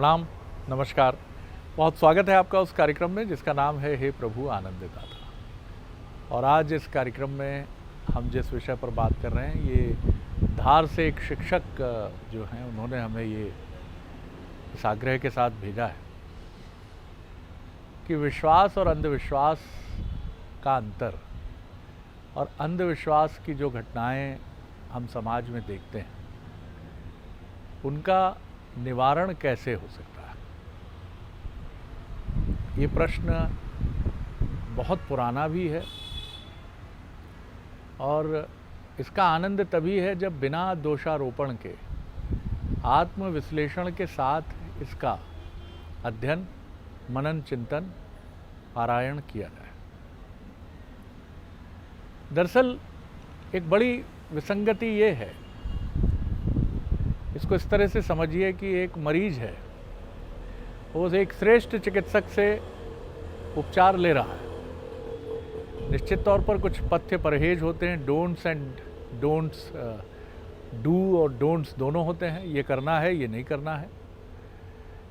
प्रणाम, नमस्कार। बहुत स्वागत है आपका उस कार्यक्रम में जिसका नाम है हे प्रभु आनंद दाता। और आज इस कार्यक्रम में हम जिस विषय पर बात कर रहे हैं, ये धार से एक शिक्षक जो हैं उन्होंने हमें ये इस आग्रह के साथ भेजा है कि विश्वास और अंधविश्वास का अंतर और अंधविश्वास की जो घटनाएं हम समाज में देखते हैं उनका निवारण कैसे हो सकता है। ये प्रश्न बहुत पुराना भी है और इसका आनंद तभी है जब बिना दोषारोपण के आत्मविश्लेषण के साथ इसका अध्ययन, मनन, चिंतन, पारायण किया जाए। दरअसल एक बड़ी विसंगति ये है, इसको इस तरह से समझिए कि एक मरीज है, वो एक श्रेष्ठ चिकित्सक से उपचार ले रहा है। निश्चित तौर पर कुछ पथ्य परहेज होते हैं, डोंट्स एंड डोंट्स, डू और डोंट्स दोनों होते हैं, ये करना है, ये नहीं करना है।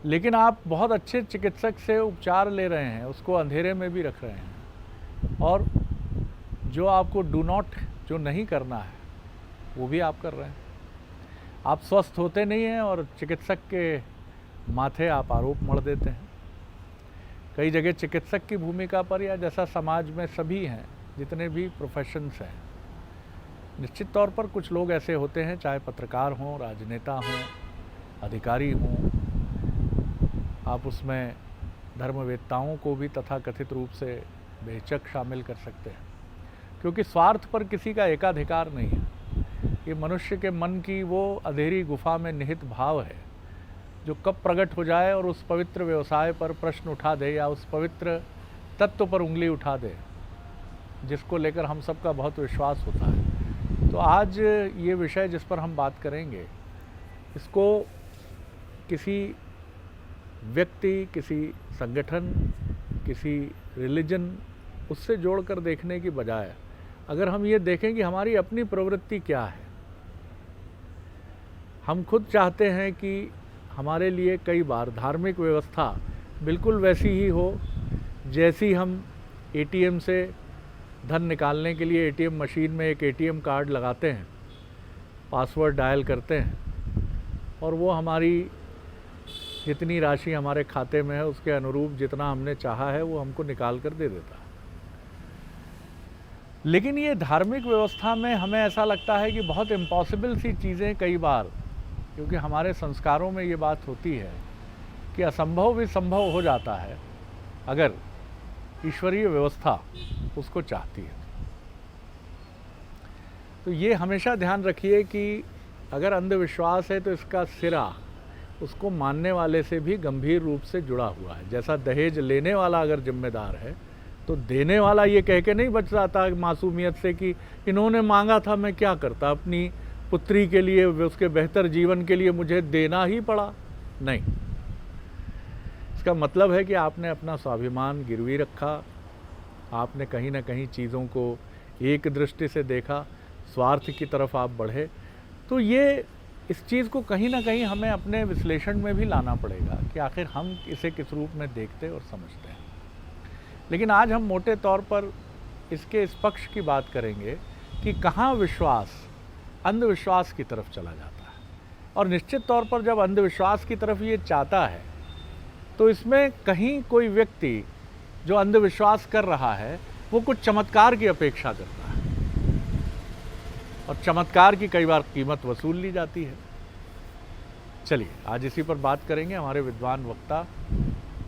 लेकिन आप बहुत अच्छे चिकित्सक से उपचार ले रहे हैं, उसको अंधेरे में भी रख रहे हैं, और जो आपको डू नॉट, जो नहीं करना है, वो भी आप कर रहे हैं। आप स्वस्थ होते नहीं हैं और चिकित्सक के माथे आप आरोप मढ़ देते हैं। कई जगह चिकित्सक की भूमिका पर, या जैसा समाज में सभी हैं, जितने भी प्रोफेशंस हैं, निश्चित तौर पर कुछ लोग ऐसे होते हैं, चाहे पत्रकार हों, राजनेता हों, अधिकारी हों, आप उसमें धर्मवेत्ताओं को भी तथाकथित रूप से बेशक शामिल कर सकते हैं, क्योंकि स्वार्थ पर किसी का एकाधिकार नहीं है। ये मनुष्य के मन की वो अंधेरी गुफा में निहित भाव है जो कब प्रकट हो जाए और उस पवित्र व्यवसाय पर प्रश्न उठा दे, या उस पवित्र तत्व पर उंगली उठा दे जिसको लेकर हम सबका बहुत विश्वास होता है। तो आज ये विषय जिस पर हम बात करेंगे, इसको किसी व्यक्ति, किसी संगठन, किसी रिलीजन, उससे जोड़कर देखने की बजाय अगर हम ये देखें कि हमारी अपनी प्रवृत्ति क्या है। हम खुद चाहते हैं कि हमारे लिए कई बार धार्मिक व्यवस्था बिल्कुल वैसी ही हो जैसी हम एटीएम से धन निकालने के लिए एटीएम मशीन में एक एटीएम कार्ड लगाते हैं, पासवर्ड डायल करते हैं, और वो हमारी जितनी राशि हमारे खाते में है उसके अनुरूप जितना हमने चाहा है वो हमको निकाल कर दे देता है। लेकिन ये धार्मिक व्यवस्था में हमें ऐसा लगता है कि बहुत इम्पॉसिबल सी चीज़ें कई बार, क्योंकि हमारे संस्कारों में ये बात होती है कि असंभव भी संभव हो जाता है अगर ईश्वरीय व्यवस्था उसको चाहती है। तो ये हमेशा ध्यान रखिए कि अगर अंधविश्वास है तो इसका सिरा उसको मानने वाले से भी गंभीर रूप से जुड़ा हुआ है। जैसा दहेज लेने वाला अगर जिम्मेदार है तो देने वाला ये कह के नहीं बच जाता मासूमियत से कि इन्होंने मांगा था, मैं क्या करता, अपनी पुत्री के लिए, उसके बेहतर जीवन के लिए मुझे देना ही पड़ा। नहीं, इसका मतलब है कि आपने अपना स्वाभिमान गिरवी रखा, आपने कहीं ना कहीं चीज़ों को एक दृष्टि से देखा, स्वार्थ की तरफ आप बढ़े। तो ये इस चीज़ को कहीं ना कहीं हमें अपने विश्लेषण में भी लाना पड़ेगा कि आखिर हम इसे किस रूप में देखते और समझते हैं। लेकिन आज हम मोटे तौर पर इसके इस पक्ष की बात करेंगे कि कहाँ विश्वास अंधविश्वास की तरफ चला जाता है। और निश्चित तौर पर जब अंधविश्वास की तरफ ये चाहता है तो इसमें कहीं कोई व्यक्ति जो अंधविश्वास कर रहा है वो कुछ चमत्कार की अपेक्षा करता है, और चमत्कार की कई बार कीमत वसूल ली जाती है। चलिए आज इसी पर बात करेंगे हमारे विद्वान वक्ता,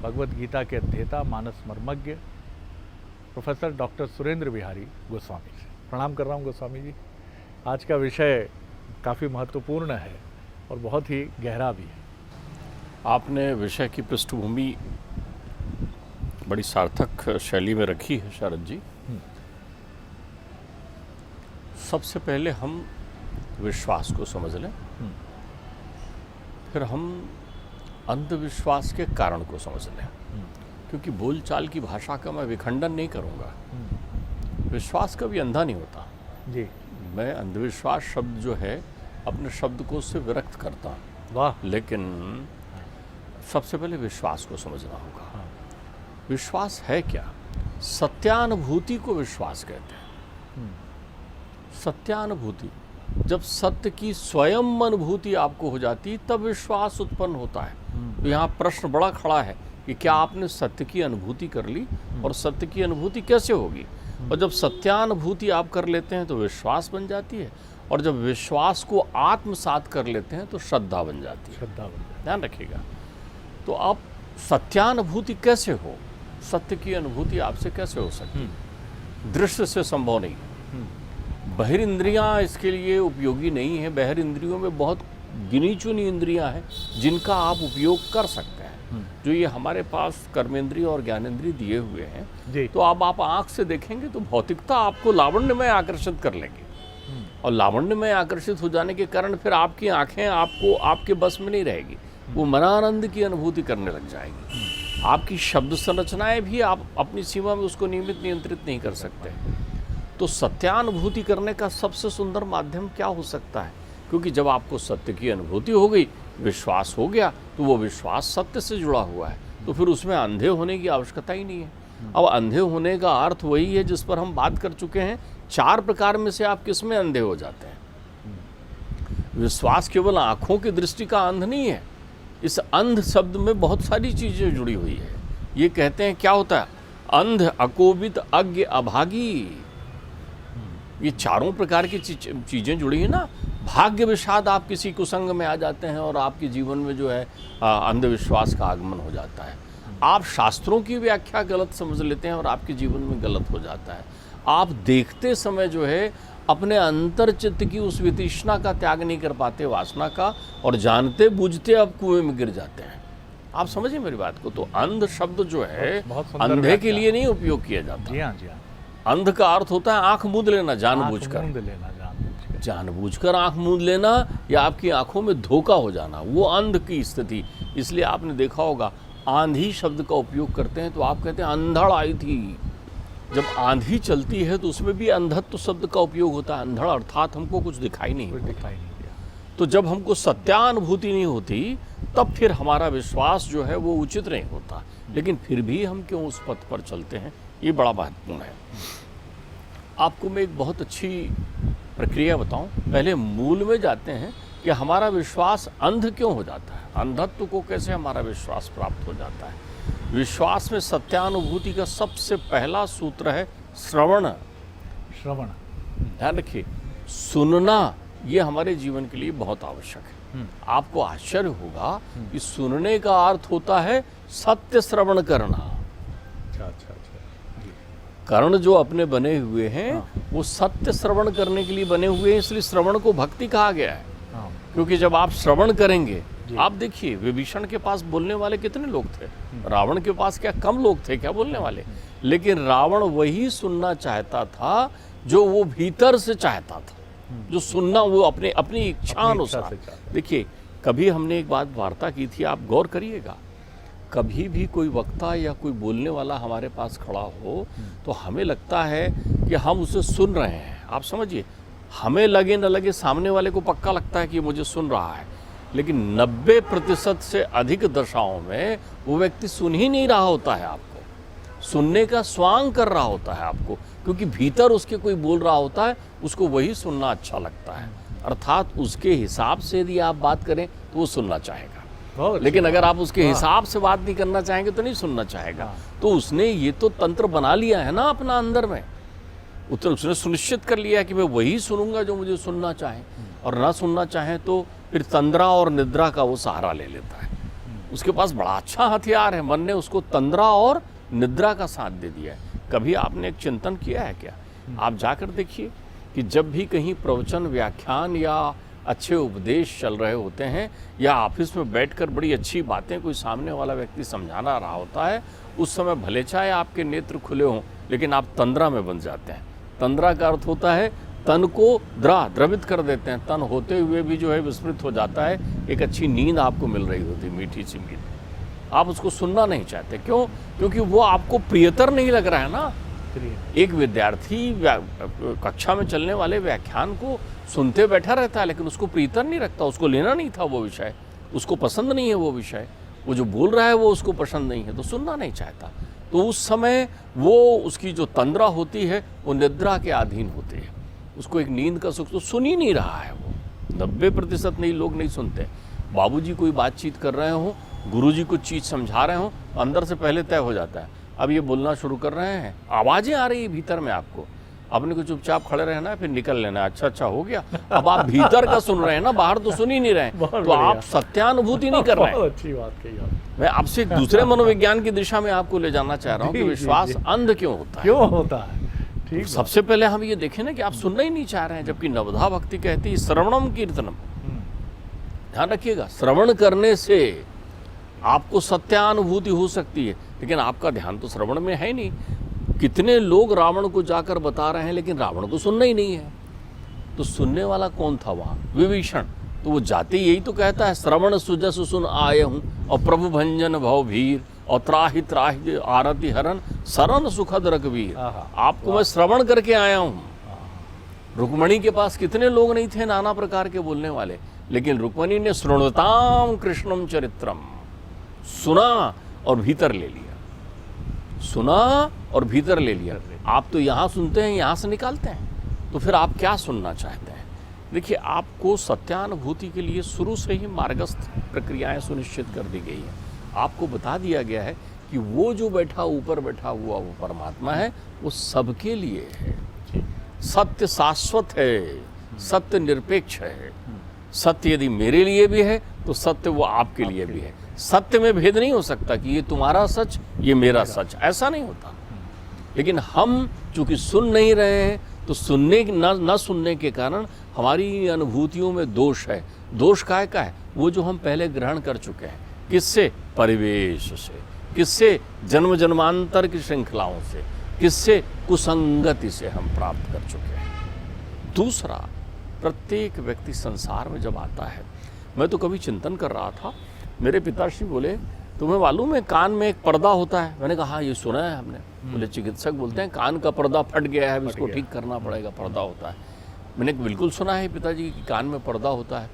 भगवत गीता के अध्येता, मानस मर्मज्ञ प्रोफेसर डॉक्टर सुरेंद्र बिहारी गोस्वामी से। प्रणाम कर रहा हूँ गोस्वामी जी। आज का विषय काफ़ी महत्वपूर्ण है और बहुत ही गहरा भी है। आपने विषय की पृष्ठभूमि बड़ी सार्थक शैली में रखी है शरद जी। सबसे पहले हम विश्वास को समझ लें, फिर हम अंधविश्वास के कारण को समझ लें, क्योंकि बोलचाल की भाषा का मैं विखंडन नहीं करूंगा। विश्वास कभी अंधा नहीं होता जी। मैं अंधविश्वास शब्द जो है अपने शब्दकोश से विरक्त करता हूँ। वाह। लेकिन सबसे पहले विश्वास को समझना होगा। विश्वास है क्या? सत्यानुभूति को विश्वास कहते हैं। सत्यानुभूति, जब सत्य की स्वयं अनुभूति आपको हो जाती तब विश्वास उत्पन्न होता है। तो यहाँ प्रश्न बड़ा खड़ा है कि क्या आपने सत्य की अनुभूति कर ली, और सत्य की अनुभूति कैसे होगी? और जब सत्यानुभूति आप कर लेते हैं तो विश्वास बन जाती है, और जब विश्वास को आत्मसात कर लेते हैं तो श्रद्धा बन जाती है। श्रद्धा बन जाती ध्यान रखिएगा। तो आप सत्यानुभूति कैसे हो, सत्य की अनुभूति आपसे कैसे हो सकती है? दृश्य से संभव नहीं है। बहिर इंद्रियां इसके लिए उपयोगी नहीं है। बहिर इंद्रियों में बहुत गिनी चुनी इंद्रियां हैं जिनका आप उपयोग कर सकते हैं। जो ये हमारे पास कर्मेंद्रिय और ज्ञानेंद्रिय दिए हुए हैं, तो अब आप आंख से देखेंगे तो भौतिकता आपको लावण्य में आकर्षित कर लेंगे, और लावण्य में आकर्षित हो जाने के कारण फिर आपकी आंखें आपको आपके बस में नहीं रहेगी, वो मनानंद की अनुभूति करने लग जाएगी। आपकी शब्द संरचनाएं भी आप अपनी सीमा में उसको नियंत्रित नहीं कर सकते। तो सत्यानुभूति करने का सबसे सुंदर माध्यम क्या हो सकता है? क्योंकि जब आपको सत्य की अनुभूति हो गई, विश्वास हो गया, तो वो विश्वास सत्य से जुड़ा हुआ है, तो फिर उसमें अंधे होने की आवश्यकता ही नहीं है। अब अंधे होने का अर्थ वही है जिस पर हम बात कर चुके हैं। 4 प्रकार में से आप किस में अंधे हो जाते हैं? विश्वास केवल आंखों की दृष्टि का अंध नहीं है। इस अंध शब्द में बहुत सारी चीजें जुड़ी हुई है। ये कहते हैं क्या होता है? अंध, अकोपित, अज्ञ, अभागी। ये चारों प्रकार की चीजें जुड़ी है ना। भाग्य विषाद, आप किसी कुसंग में आ जाते हैं और आपके जीवन में जो है अंधविश्वास का आगमन हो जाता है। आप शास्त्रों की व्याख्या गलत समझ लेते हैं और आपके जीवन में गलत हो जाता है। आप देखते समय जो है अपने अंतर चित्त की उस वितृष्णा का त्याग नहीं कर पाते, वासना का, और जानते बूझते अब कुएं में गिर जाते हैं। आप समझिए मेरी बात को। तो अंध शब्द जो है अंधे के लिए नहीं उपयोग किया जाता। जी हाँ, जी हाँ। अंध का अर्थ होता है आंख मूंद लेना जानबूझकर। जानबूझकर आंख मूंद लेना या आपकी आंखों में धोखा हो जाना, वो अंध की स्थिति। इसलिए आपने देखा होगा आंधी शब्द का उपयोग करते हैं तो आप कहते हैं अंधड़ आई थी। जब आंधी चलती है तो उसमें भी अंधत्व शब्द का उपयोग होता है। अंधड़ अर्थात हमको कुछ दिखाई नहीं दिया। तो जब हमको सत्यानुभूति नहीं होती तब फिर हमारा विश्वास जो है वो उचित नहीं होता। लेकिन फिर भी हम क्यों उस पथ पर चलते हैं, ये बड़ा महत्वपूर्ण है। आपको मैं एक बहुत अच्छी प्रक्रिया बताऊं। पहले मूल में जाते हैं कि हमारा विश्वास अंध क्यों हो जाता है, अंधत्व को कैसे हमारा विश्वास प्राप्त हो जाता है। विश्वास में सत्यानुभूति का सबसे पहला सूत्र है श्रवण। श्रवण, ध्यान रखिए, सुनना ये हमारे जीवन के लिए बहुत आवश्यक है। आपको आश्चर्य होगा कि सुनने का अर्थ होता है सत्य श्रवण करना। कर्ण जो अपने बने हुए हैं वो सत्य श्रवण करने के लिए बने हुए हैं, इसलिए श्रवण को भक्ति कहा गया है। क्योंकि जब आप श्रवण करेंगे, आप देखिए विभीषण के पास बोलने वाले कितने लोग थे, रावण के पास क्या कम लोग थे क्या बोलने वाले, लेकिन रावण वही सुनना चाहता था जो वो भीतर से चाहता था, जो सुनना वो अपनी इच्छा अनुसार। देखिए कभी हमने एक बात वार्ता की थी, आप गौर करिएगा, कभी भी कोई वक्ता या कोई बोलने वाला हमारे पास खड़ा हो तो हमें लगता है कि हम उसे सुन रहे हैं। आप समझिए, हमें लगे न लगे सामने वाले को पक्का लगता है कि मुझे सुन रहा है, लेकिन 90% से अधिक दशाओं में वो व्यक्ति सुन ही नहीं रहा होता है आपको, सुनने का स्वांग कर रहा होता है आपको, क्योंकि भीतर उसके कोई बोल रहा होता है, उसको वही सुनना अच्छा लगता है। अर्थात उसके हिसाब से यदि आप बात करें तो वो सुनना चाहेगा, लेकिन अगर आप उसके हिसाब से बात नहीं करना चाहेंगे तो नहीं सुनना चाहेगा। तो उसने ये तो तंत्र बना लिया है ना अपना अंदर में, उसने सुनिश्चित कर लिया है कि मैं वही सुनूंगा जो मुझे सुनना चाहे, और ना सुनना चाहे तो फिर तंद्रा और निद्रा का वो सहारा ले लेता है। उसके पास बड़ा अच्छा हथियार है, मन ने उसको तंद्रा और निद्रा का साथ दे दिया है। कभी आपने एक चिंतन किया है क्या? आप जाकर देखिए कि जब भी कहीं प्रवचन, व्याख्यान या अच्छे उपदेश चल रहे होते हैं, या ऑफिस में बैठकर बड़ी अच्छी बातें कोई सामने वाला व्यक्ति समझाना रहा होता है, उस समय भले चाहे आपके नेत्र खुले हों, लेकिन आप तंद्रा में बन जाते हैं। तंद्रा का अर्थ होता है तन को द्रवित कर देते हैं, तन होते हुए भी जो है विस्मृत हो जाता है। एक अच्छी नींद आपको मिल रही होती, मीठी सी नींद, आप उसको सुनना नहीं चाहते। क्यों? क्योंकि वो आपको प्रियतर नहीं लग रहा है ना। एक विद्यार्थी कक्षा में चलने वाले व्याख्यान को सुनते बैठा रहता है, लेकिन उसको प्रियतर नहीं रखता, उसको लेना नहीं था वो विषय, उसको पसंद नहीं है वो विषय, वो जो बोल रहा है वो उसको पसंद नहीं है तो सुनना नहीं चाहता। तो उस समय वो उसकी जो तंद्रा होती है वो निद्रा के अधीन होती है, उसको एक नींद का सुख तो सुन ही नहीं रहा है। वो 90% नहीं लोग नहीं सुनते। बाबूजी कोई बातचीत कर रहे हो, गुरुजी कुछ चीज़ समझा रहे हो, अंदर से पहले तय हो जाता है अब ये बोलना शुरू कर रहे हैं, आवाज़ें आ रही है भीतर में, आपको अपने को चुपचाप खड़े रहना है, फिर निकल लेना है। अच्छा हो गया, अब आप भीतर का सुन रहे हैं ना, बाहर तो सुन ही नहीं रहे, तो आप सत्यानुभूति नहीं कर रहे हैं। अच्छी बात कही आप। मैं आपसे एक दूसरे मनोविज्ञान की दिशा में आपको ले जाना चाह रहा हूँ कि विश्वास अंध क्यों होता है। क्यों होता है? ठीक। सबसे पहले हम ये देखें ना कि आप सुनना ही नहीं चाह रहे हैं, जबकि नवधा भक्ति कहती है श्रवणम कीर्तनम। ध्यान रखिएगा, श्रवण करने से आपको सत्यानुभूति हो सकती है, लेकिन आपका ध्यान तो श्रवण में है नहीं। कितने लोग रावण को जाकर बता रहे हैं लेकिन रावण को सुनना ही नहीं है। तो सुनने वाला कौन था वहाँ? विभीषण। तो वो जाते यही तो कहता है श्रवण सुजस सुन आए हूँ और प्रभु भंजन भव भीर और त्राहि त्राहि आरती हरण शरण सुखद रघुवीर। आपको मैं श्रवण करके आया हूँ। रुक्मणी के पास कितने लोग नहीं थे नाना प्रकार के बोलने वाले, लेकिन रुक्मणी ने शृणुताम कृष्णम चरित्रम, सुना और भीतर ले लिया, सुना और भीतर ले लिया। आप तो यहाँ सुनते हैं, यहाँ से निकालते हैं, तो फिर आप क्या सुनना चाहते हैं? देखिए, आपको सत्यानुभूति के लिए शुरू से ही मार्गस्थ प्रक्रियाएं सुनिश्चित कर दी गई हैं। आपको बता दिया गया है कि वो जो बैठा ऊपर बैठा हुआ वो परमात्मा है, वो सबके लिए है। सत्य शाश्वत है, सत्य निरपेक्ष है। सत्य यदि मेरे लिए भी है तो सत्य वो आपके लिए भी है। सत्य में भेद नहीं हो सकता कि ये तुम्हारा सच, ये मेरा सच, ऐसा नहीं होता। लेकिन हम चूंकि सुन नहीं रहे हैं, तो सुनने न सुनने के कारण हमारी अनुभूतियों में दोष है। दोष काय का है? वो जो हम पहले ग्रहण कर चुके हैं। किससे? परिवेश से। किससे? जन्म जन्मांतर की श्रृंखलाओं से। किससे? कुसंगति से हम प्राप्त कर चुके हैं। दूसरा, प्रत्येक व्यक्ति संसार में जब आता है, मैं तो कभी चिंतन कर रहा था, मेरे पिताश्री बोले तुम्हें मालूम है कान में एक पर्दा होता है? मैंने कहा हाँ, ये सुना है हमने। बोले चिकित्सक बोलते हैं कान का पर्दा फट गया है, अब इसको ठीक करना पड़ेगा, पर्दा होता है। मैंने बिल्कुल सुना है पिताजी कि कान में पर्दा होता है।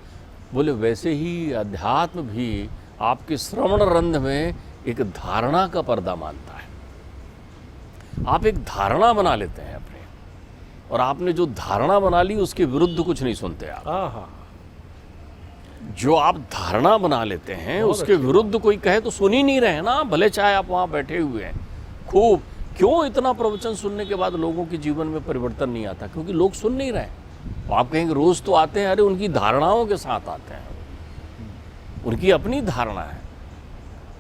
बोले वैसे ही अध्यात्म भी आपके श्रवण रंध्र में एक धारणा का पर्दा मानता है। आप एक धारणा बना लेते हैं अपने, और आपने जो धारणा बना ली उसके विरुद्ध कुछ नहीं सुनते आप। जो आप धारणा बना लेते हैं उसके विरुद्ध कोई कहे तो सुन ही नहीं रहे ना, भले चाहे आप वहाँ बैठे हुए हैं खूब। क्यों इतना प्रवचन सुनने के बाद लोगों के जीवन में परिवर्तन नहीं आता? क्योंकि लोग सुन नहीं रहे। तो आप कहेंगे रोज तो आते हैं, अरे उनकी धारणाओं के साथ आते हैं, उनकी अपनी धारणा है।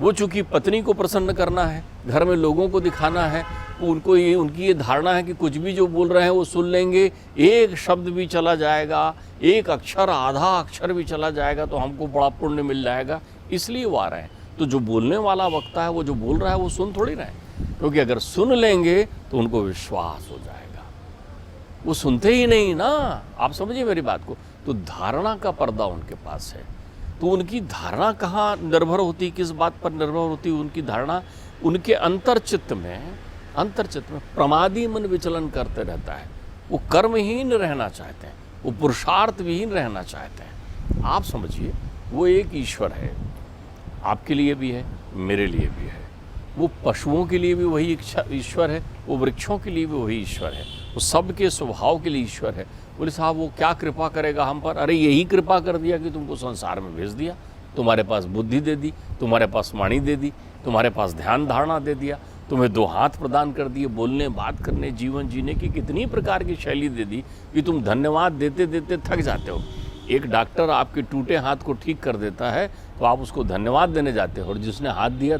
वो चूंकि पत्नी को प्रसन्न करना है, घर में लोगों को दिखाना है, उनको ये उनकी ये धारणा है कि कुछ भी जो बोल रहे हैं वो सुन लेंगे, एक शब्द भी चला जाएगा, एक अक्षर आधा अक्षर भी चला जाएगा तो हमको बड़ा पुण्य मिल जाएगा, इसलिए वो आ रहे हैं। तो जो बोलने वाला वक्ता है वो जो बोल रहा है वो सुन थोड़ी रहे, क्योंकि अगर सुन लेंगे तो उनको विश्वास हो जाएगा। वो सुनते ही नहीं ना, आप समझिए मेरी बात को। तो धारणा का पर्दा उनके पास है। तो उनकी धारणा कहाँ निर्भर होती, किस बात पर निर्भर होती? उनकी धारणा उनके अंतर्चित्त में प्रमादी मन विचलन करते रहता है। वो कर्महीन रहना चाहते हैं, वो पुरुषार्थ विहीन रहना चाहते हैं। आप समझिए, वो एक ईश्वर है, आपके लिए भी है, मेरे लिए भी है। वो पशुओं के लिए भी वही ईश्वर है, वो वृक्षों के लिए भी वही ईश्वर है, वो सबके स्वभाव के लिए ईश्वर है। बोले साहब वो क्या कृपा करेगा हम पर? अरे यही कृपा कर दिया कि तुमको संसार में भेज दिया, तुम्हारे पास बुद्धि दे दी, तुम्हारे पास वाणी दे दी, तुम्हारे पास ध्यान धारणा दे दिया, तुम्हें 2 हाथ प्रदान कर दिए, बोलने बात करने जीवन जीने की कितनी प्रकार की शैली दे दी कि तुम धन्यवाद देते देते थक जाते हो। एक डॉक्टर आपके टूटे हाथ को ठीक कर देता है तो आप उसको धन्यवाद देने जाते हो, और जिसने हाथ दिया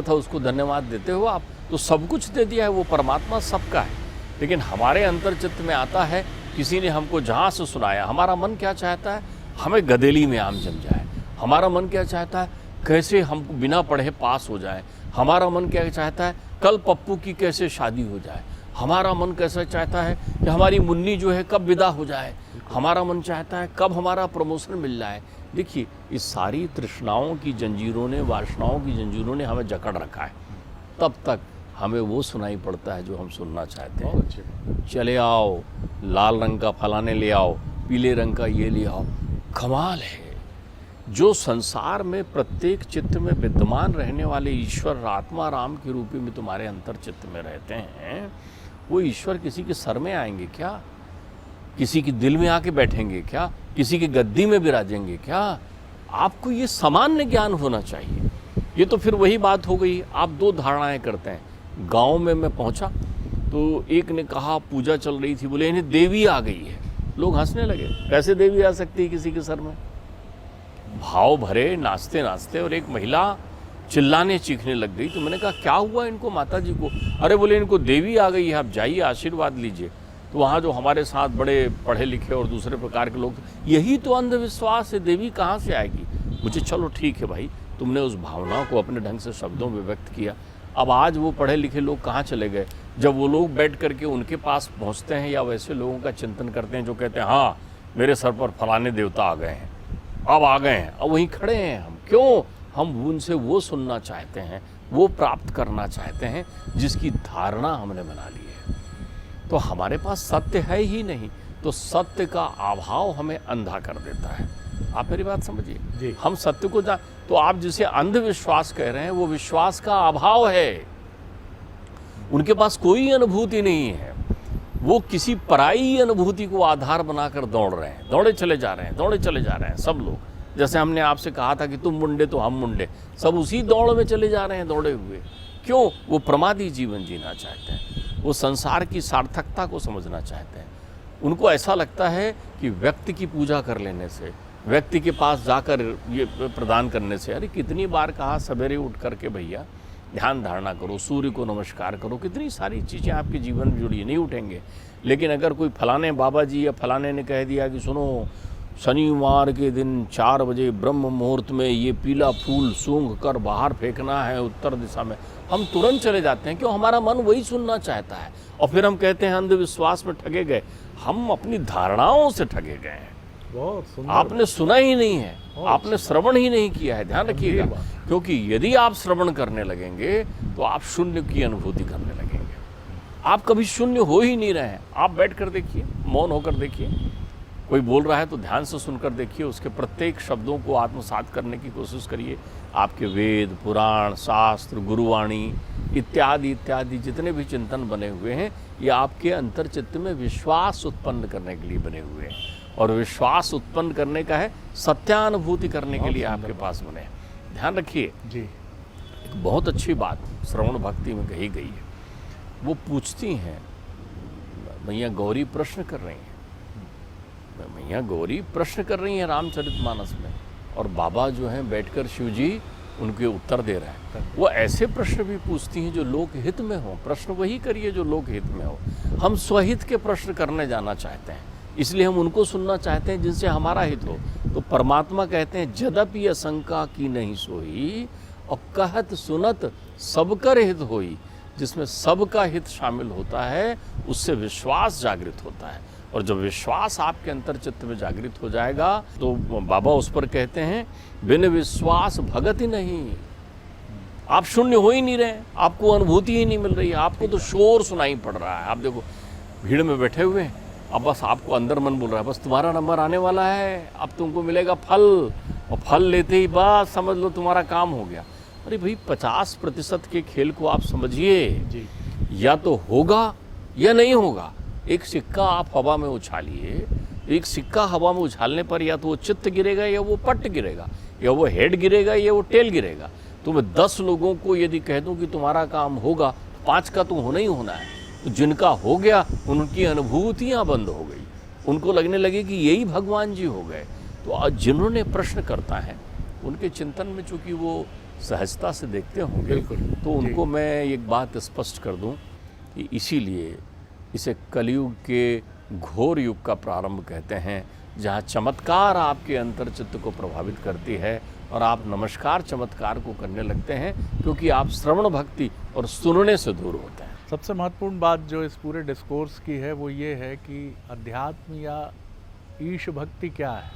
था उसको धन्यवाद देते हो आप। तो सब कुछ दे दिया है, वो परमात्मा सबका है। लेकिन हमारे अंतर्चित्त में आता है, किसी ने हमको जहाँ से सुनाया, हमारा मन क्या चाहता है? हमें गदेली में आम जम जाए। हमारा मन क्या चाहता है? कैसे हमको बिना पढ़े पास हो जाए। हमारा मन क्या चाहता है? कल पप्पू की कैसे शादी हो जाए। हमारा मन कैसा चाहता है कि हमारी मुन्नी जो है कब विदा हो जाए। हमारा मन चाहता है कब हमारा प्रमोशन मिल जाए। देखिए, इस सारी तृष्णाओं की जंजीरों ने, वासनाओं की जंजीरों ने हमें जकड़ रखा है। तब तक हमें वो सुनाई पड़ता है जो हम सुनना चाहते हैं। चले आओ, लाल रंग का फलाने ले आओ, पीले रंग का ये ले आओ। कमाल है, जो संसार में प्रत्येक चित्त में विद्यमान रहने वाले ईश्वर आत्मा राम के रूप में तुम्हारे अंतर चित्त में रहते हैं, वो ईश्वर किसी के सर में आएंगे क्या? किसी के दिल में आके बैठेंगे क्या? किसी की गद्दी में विराजेंगे क्या? आपको ये सामान्य ज्ञान होना चाहिए। ये तो फिर वही बात हो गई, आप दो धारणाएं करते हैं। गांव में मैं पहुंचा तो एक ने कहा पूजा चल रही थी, बोले इन्हें देवी आ गई है। लोग हंसने लगे, कैसे देवी आ सकती है किसी के सर में? भाव भरे नाचते नाचते, और एक महिला चिल्लाने चीखने लग गई। तो मैंने कहा क्या हुआ इनको माता जी को? अरे बोले इनको देवी आ गई है, आप जाइए आशीर्वाद लीजिए। तो वहाँ जो हमारे साथ बड़े पढ़े लिखे और दूसरे प्रकार के लोग, यही तो अंधविश्वास है, देवी कहाँ से आएगी? मुझे चलो ठीक है भाई, तुमने उस भावना को अपने ढंग से शब्दों में व्यक्त किया। अब आज वो पढ़े लिखे लोग कहाँ चले गए? जब वो लोग बैठ करके उनके पास पहुँचते हैं या वैसे लोगों का चिंतन करते हैं जो कहते हैं हाँ मेरे सर पर फलाने देवता आ गए हैं, अब आ गए हैं, अब वहीं खड़े हैं हम। क्यों? हम उनसे वो सुनना चाहते हैं, वो प्राप्त करना चाहते हैं जिसकी धारणा हमने बना ली है। तो हमारे पास सत्य है ही नहीं, तो सत्य का अभाव हमें अंधा कर देता है। आप मेरी बात समझिए, हम सत्य को जान, तो आप जिसे अंधविश्वास कह रहे हैं वो विश्वास का अभाव है। उनके पास कोई अनुभूति नहीं है, वो किसी पराई अनुभूति को आधार बनाकर दौड़ रहे हैं, दौड़े चले जा रहे हैं, दौड़े चले जा रहे हैं सब लोग। जैसे हमने आपसे कहा था कि तुम मुंडे तो हम मुंडे, सब उसी दौड़ में चले जा रहे हैं, दौड़े हुए। क्यों? वो प्रमादी जीवन जीना चाहते हैं, वो संसार की सार्थकता को समझना चाहते हैं। उनको ऐसा लगता है कि व्यक्ति की पूजा कर लेने से, व्यक्ति के पास जाकर ये प्रदान करने से, अरे कितनी बार कहा सवेरे उठ करके भैया ध्यान धारणा करो, सूर्य को नमस्कार करो, कितनी सारी चीज़ें आपके जीवन में जुड़ी, नहीं उठेंगे। लेकिन अगर कोई फलाने बाबा जी या फलाने ने कह दिया कि सुनो शनिवार के दिन 4 बजे ब्रह्म मुहूर्त में ये पीला फूल सूंघ कर बाहर फेंकना है उत्तर दिशा में, हम तुरंत चले जाते हैं। क्यों? हमारा मन वही सुनना चाहता है। और फिर हम कहते हैं अंधविश्वास में ठगे गए। हम अपनी धारणाओं से ठगे गए हैं। आपने सुना ही नहीं है, आपने श्रवण ही नहीं किया है। ध्यान रखिएगा, क्योंकि यदि आप श्रवण करने लगेंगे तो आप शून्य की अनुभूति करने लगेंगे। आप कभी शून्य हो ही नहीं रहे हैं। आप बैठ कर देखिए, मौन होकर देखिए, कोई बोल रहा है तो ध्यान से सुनकर देखिए, उसके प्रत्येक शब्दों को आत्मसात करने की कोशिश करिए। आपके वेद, पुराण, शास्त्र, गुरुवाणी इत्यादि इत्यादि जितने भी चिंतन बने हुए हैं, ये आपके अंतर्चित्त में विश्वास उत्पन्न करने के लिए बने हुए हैं। और विश्वास उत्पन्न करने का है, सत्यानुभूति करने के लिए आपके पास बने हैं। ध्यान रखिए जी, एक बहुत अच्छी बात श्रवण भक्ति में कही गई है। वो पूछती हैं, मैया गौरी प्रश्न कर रही हैं, मैया गौरी प्रश्न कर रही हैं रामचरितमानस में, और बाबा जो हैं बैठकर शिव जी उनके उत्तर दे रहे हैं। वो ऐसे प्रश्न भी पूछती हैं जो लोकहित में हो। प्रश्न वही करिए जो लोकहित में हो। हम स्वहित के प्रश्न करने जाना चाहते हैं, इसलिए हम उनको सुनना चाहते हैं जिनसे हमारा हित हो। तो परमात्मा कहते हैं जदपि असंका की नहीं सोई, और कहत सुनत सबकर हित होई। जिसमें सबका हित शामिल होता है उससे विश्वास जागृत होता है। और जब विश्वास आपके अंतर चित्त में जागृत हो जाएगा तो बाबा उस पर कहते हैं बिन विश्वास भगत ही नहीं। आप शून्य हो ही नहीं रहे, आपको अनुभूति ही नहीं मिल रही है, आपको तो शोर सुनाई पड़ रहा है। आप देखो भीड़ में बैठे हुए हैं, अब बस आपको अंदर मन बोल रहा है बस तुम्हारा नंबर आने वाला है, अब तुमको मिलेगा फल, और फल लेते ही बस समझ लो तुम्हारा काम हो गया। अरे भाई 50% के खेल को आप समझिए, या तो होगा या नहीं होगा। एक सिक्का आप हवा में उछालिए, एक सिक्का हवा में उछालने पर या तो वो चित्त गिरेगा या वो पट्ट गिरेगा, या वो हेड गिरेगा या वो टेल गिरेगा। तो मैं 10 लोगों को यदि कह दूं कि तुम्हारा काम होगा, 5 का तो होना ही होना है। तो जिनका हो गया उनकी अनुभूतियाँ बंद हो गई, उनको लगने लगे कि यही भगवान जी हो गए। तो आज जिन्होंने प्रश्न करता है उनके चिंतन में चूँकि वो सहजता से देखते होंगे, तो उनको मैं एक बात स्पष्ट कर दूं कि इसीलिए इसे कलयुग के घोर युग का प्रारंभ कहते हैं, जहाँ चमत्कार आपके अंतर्चित्त को प्रभावित करती है और आप नमस्कार चमत्कार को करने लगते हैं, क्योंकि आप श्रवण भक्ति और सुनने से दूर होते हैं। सबसे महत्वपूर्ण बात जो इस पूरे डिस्कोर्स की है वो ये है कि अध्यात्म या ईश भक्ति क्या है?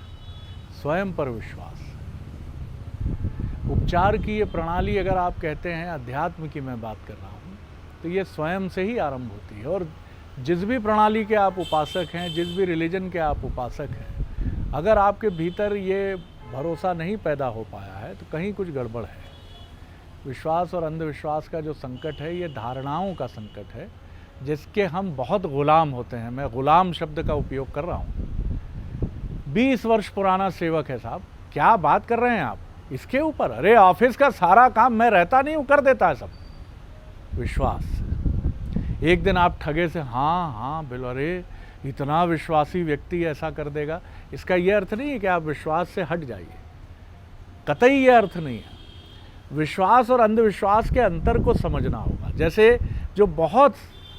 स्वयं पर विश्वास। उपचार की ये प्रणाली अगर आप कहते हैं अध्यात्म की मैं बात कर रहा हूँ, तो ये स्वयं से ही आरंभ होती है। और जिस भी प्रणाली के आप उपासक हैं, जिस भी रिलीजन के आप उपासक हैं, अगर आपके भीतर ये भरोसा नहीं पैदा हो पाया है तो कहीं कुछ गड़बड़ है। विश्वास और अंधविश्वास का जो संकट है ये धारणाओं का संकट है जिसके हम बहुत गुलाम होते हैं। मैं गुलाम शब्द का उपयोग कर रहा हूँ। 20 वर्ष पुराना सेवक है साहब, क्या बात कर रहे हैं आप इसके ऊपर? अरे ऑफिस का सारा काम मैं रहता नहीं हूँ, कर देता है सब। विश्वास, एक दिन आप ठगे से हाँ बिल्कुल, अरे इतना विश्वासी व्यक्ति ऐसा कर देगा, इसका यह अर्थ नहीं है कि आप विश्वास से हट जाइए, कतई यह अर्थ नहीं है। विश्वास और अंधविश्वास के अंतर को समझना होगा। जैसे जो बहुत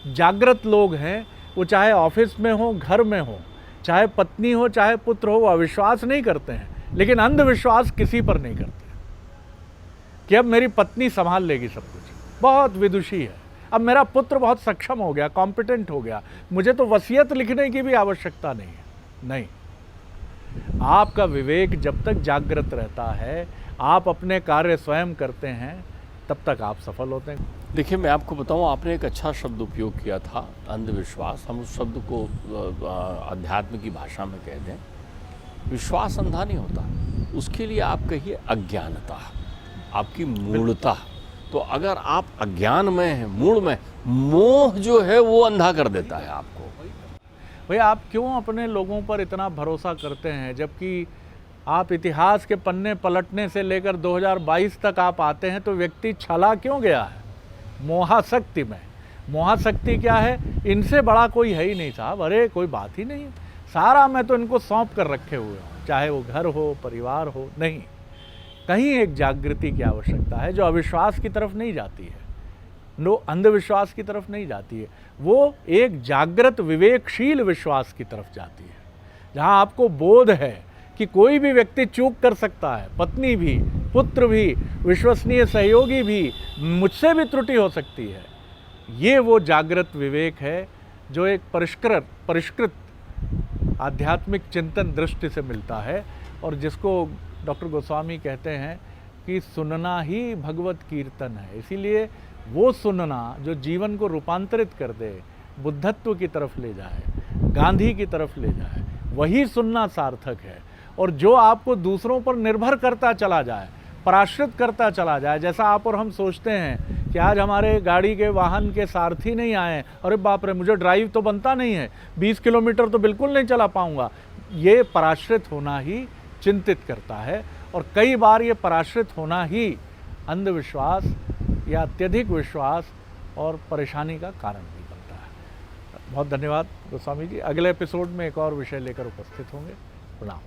जागृत लोग हैं वो चाहे ऑफिस में हो, घर में हो, चाहे पत्नी हो चाहे पुत्र हो, वो अविश्वास नहीं करते हैं, लेकिन अंधविश्वास किसी पर नहीं करते कि अब मेरी पत्नी संभाल लेगी सब कुछ, बहुत विदुषी है, अब मेरा पुत्र बहुत सक्षम हो गया, कॉम्पिटेंट हो गया, मुझे तो वसीयत लिखने की भी आवश्यकता नहीं है। नहीं, आपका विवेक जब तक जागृत रहता है, आप अपने कार्य स्वयं करते हैं, तब तक आप सफल होते हैं। देखिए, मैं आपको बताऊं, आपने एक अच्छा शब्द उपयोग किया था, अंधविश्वास। हम उस शब्द को अध्यात्म की भाषा में कह दें। विश्वास अंधा नहीं होता, उसके लिए आप कहिए अज्ञानता, आपकी मूढ़ता। तो अगर आप अज्ञान में हैं, मूढ़ में, मोह जो है वो अंधा कर देता है आपको। भैया आप क्यों अपने लोगों पर इतना भरोसा करते हैं, जबकि आप इतिहास के पन्ने पलटने से लेकर 2022 तक आप आते हैं तो व्यक्ति छला क्यों गया है? मोहाशक्ति में। मोहाशक्ति क्या है? इनसे बड़ा कोई है ही नहीं साहब, अरे कोई बात ही नहीं है, सारा मैं तो इनको सौंप कर रखे हुए हूँ, चाहे वो घर हो, परिवार हो। नहीं, कहीं एक जागृति की आवश्यकता है जो अविश्वास की तरफ नहीं जाती है, अंधविश्वास की तरफ नहीं जाती है, वो एक जागृत विवेकशील विश्वास की तरफ जाती है, जहाँ आपको बोध है कि कोई भी व्यक्ति चूक कर सकता है, पत्नी भी, पुत्र भी, विश्वसनीय सहयोगी भी, मुझसे भी त्रुटि हो सकती है। ये वो जागृत विवेक है जो एक परिष्कृत आध्यात्मिक चिंतन दृष्टि से मिलता है, और जिसको डॉक्टर गोस्वामी कहते हैं कि सुनना ही भगवत कीर्तन है। इसीलिए वो सुनना जो जीवन को रूपांतरित कर दे, बुद्धत्व की तरफ ले जाए, गांधी की तरफ ले जाए, वही सुनना सार्थक है। और जो आपको दूसरों पर निर्भर करता चला जाए, पराश्रित करता चला जाए, जैसा आप और हम सोचते हैं कि आज हमारे गाड़ी के वाहन के सारथी नहीं आए, अरे बाप रे मुझे ड्राइव तो बनता नहीं है, 20 किलोमीटर तो बिल्कुल नहीं चला पाऊंगा, ये पराश्रित होना ही चिंतित करता है। और कई बार ये पराश्रित होना ही अंधविश्वास या अत्यधिक विश्वास और परेशानी का कारण भी बनता है। बहुत धन्यवाद गोस्वामी जी। अगले एपिसोड में एक और विषय लेकर उपस्थित होंगे। प्रणाम।